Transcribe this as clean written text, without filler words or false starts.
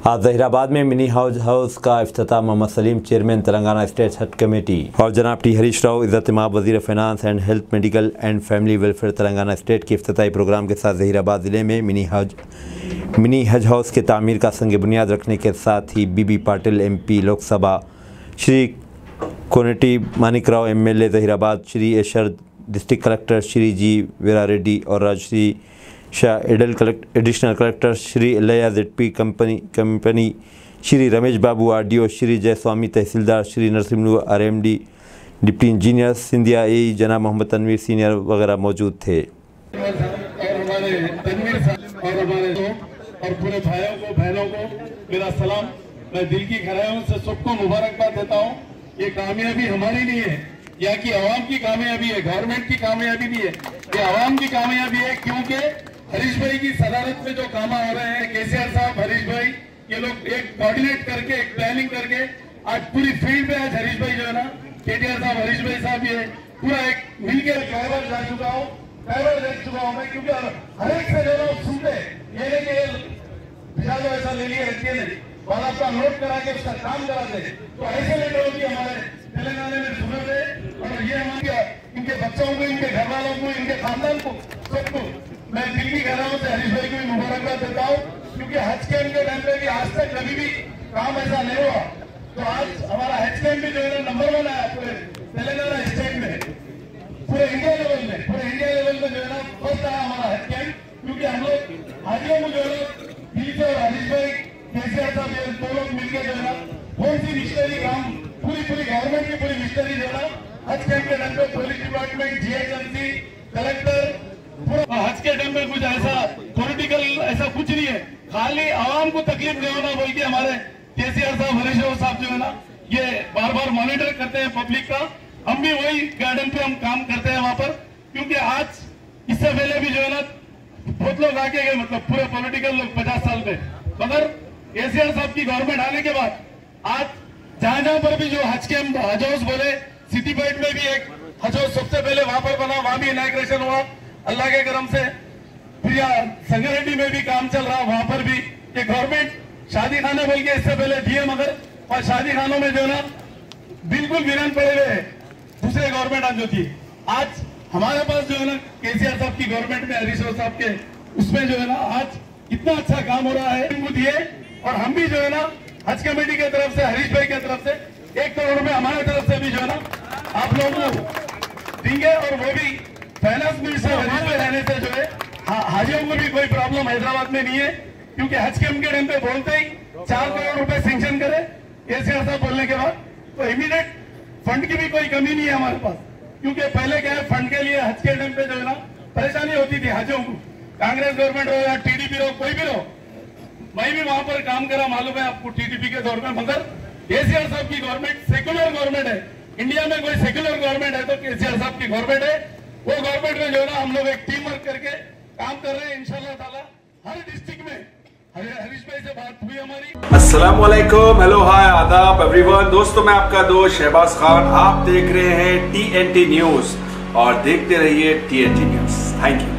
आज जहीराबाद में मिनी हज हाउस का इफ्तिताह मोहम्मद सलीम चेयरमैन तेलंगाना स्टेट हज कमेटी और जनाब टी हरीश राव इज़्ज़त इमाम वज़ीर finance and health medical and family welfare Telangana state के इफ्तिताही प्रोग्राम के साथ जहीराबाद ज़िले में मिनी हज हाउस के तामीर का संग बुनियाद रखने के साथ ही B B Patil MP Lok Sabha, Shri Koneti Manik Rao MLA Zaheerabad, Shri एशर district collector Shri G Veera Reddy और राजश्री शाह एडिशनल कलेक्टर श्री लया ZP company Shri Ramesh Babu RDO, Shri Jayaswami tehsildar, Shri Narsimhu RMD, deputy engineer Scindia AE जनाब मोहम्मद तनवीर सीनियर वगैरह मौजूद थे। और पूरे भाइयों को बहनों को मेरा सलाम। मैं दिल की गहराइयों से सबको मुबारकबाद देता हूँ। ये कामयाबी हमारी नहीं है, यहाँ की आवाम की कामयाबी है, गवर्नमेंट की कामयाबी नहीं है, ये आवाम की कामयाबी है। क्योंकि हरीश भाई की सदारत में जो काम हो रहे हैं, KCR साहब, हरीश भाई, ये लोग एक कोऑर्डिनेट करके, एक प्लानिंग करके आज पूरी फील्ड में आज हरीश भाई जो है ना, KTR साहब, हरीश भाई साहब, ये पूरा एक मिलकर कई बार जा चुका हूँ, कई बार देख चुका हूँ मैं। क्योंकि हर एक से जो लोग सुनते ये नहीं कि बिना जो ऐसा ले लिया रहती है नहीं, और आपका नोट करा के उसका काम कराते, तो ऐसे लेटर होगी हमारे तेलंगाना में सुने थे। और ये हमारे इनके बच्चों को, इनके घर वालों को, इनके खानदान को, सबको मैं दिल की गहराइयों से हरीश भाई को भी मुबारकबाद देता हूँ। क्योंकि हज कैंप के टाइम पे भी आज तक कभी भी काम ऐसा नहीं हुआ, तो आज हमारा हज कैंप भी जो है नंबर 1 आया पूरे तेलंगाना स्टेट में, पूरे इंडिया लेवल में जो है ना फर्स्ट आया हमारा हज कैंप। क्योंकि हम लोग हाजियों को जो है दिल से, और हरीश भाई, KCR साहब, ये दो लोग मिलकर जो है ना कौन सी मिशनरी काम, पूरी गवर्नमेंट की पूरी मिशनरी जो है ना हज कैंप के टाइम पे पुलिस डिपार्टमेंट, GHMC, कलेक्टर, हज के टाइम में कुछ ऐसा पॉलिटिकल ऐसा कुछ नहीं है, खाली आवाम को तकलीफ नहीं होना बोल के हमारे KCR साहब, हरीश राव साहब जो है ना ये बार बार मॉनिटर करते हैं पब्लिक का। हम भी वही गार्डन पे हम काम करते हैं वहां पर। क्योंकि आज इससे पहले भी जो है ना बहुत लोग आके गए, मतलब पूरे पॉलिटिकल लोग 50 साल में, मगर KCR साहब की गवर्नमेंट आने के बाद आज जहां पर भी जो हज हाउस बोले, सिटी पॉइंट में भी एक हज हाउस सबसे पहले वहां पर बना, वहां भी इनॉग्रेशन हुआ अल्लाह के करम से। फिर संगारेड्डी में भी काम चल रहा, वहां पर भी ये गवर्नमेंट शादी खाने बोल के इससे पहले दिए, मगर और शादी खानों में जो है ना बिल्कुल वीरान पड़े हुए है दूसरे गवर्नमेंट आज जो थी। आज हमारे पास जो है ना KCR साहब की गवर्नमेंट में, हरीश राव साहब के उसमें जो है ना आज इतना अच्छा काम हो रहा है दिए। और हम भी जो है ना हज कमेटी की तरफ से, हरीश भाई की तरफ से 1 करोड़ रुपए हमारे तरफ से भी जो है ना आप लोगों को देंगे। और वो भी फाइनेंस मिनिस्टर हरीश भाई रहने से जो है हाजियों को भी कोई प्रॉब्लम हैदराबाद में नहीं है। क्योंकि हज कैंप के टाइम पे बोलते ही 4 करोड़ रुपए सैंक्शन करे KCR साहब बोलने के बाद, तो इमीडिएट फंड की भी कोई कमी नहीं है हमारे पास। क्योंकि पहले क्या है, फंड के लिए हज के टाइम पे जो है ना परेशानी होती थी हाजियों को, कांग्रेस गवर्नमेंट हो या TDP हो, कोई भी हो। मैं भी वहां पर काम करा, मालूम है आपको, TDP के दौर में। मगर KCR साहब की गवर्नमेंट सेक्युलर गवर्नमेंट है, इंडिया में कोई सेक्युलर गवर्नमेंट है तो KCR साहब की गवर्नमेंट है। वो गवर्नमेंट में जो है ना हम लोग एक टीम वर्क करके काम कर रहे हैं। इंशाल्लाह ताला हर डिस्ट्रिक्ट में हरीश भाई से बात हुई हमारी। अस्सलाम वालेकुम, हेलो, हाय, आदाब एवरीवन। दोस्तों मैं आपका दोस्त शहबाज खान, आप देख रहे हैं TNT न्यूज और देखते रहिए TNT न्यूज। Thank you.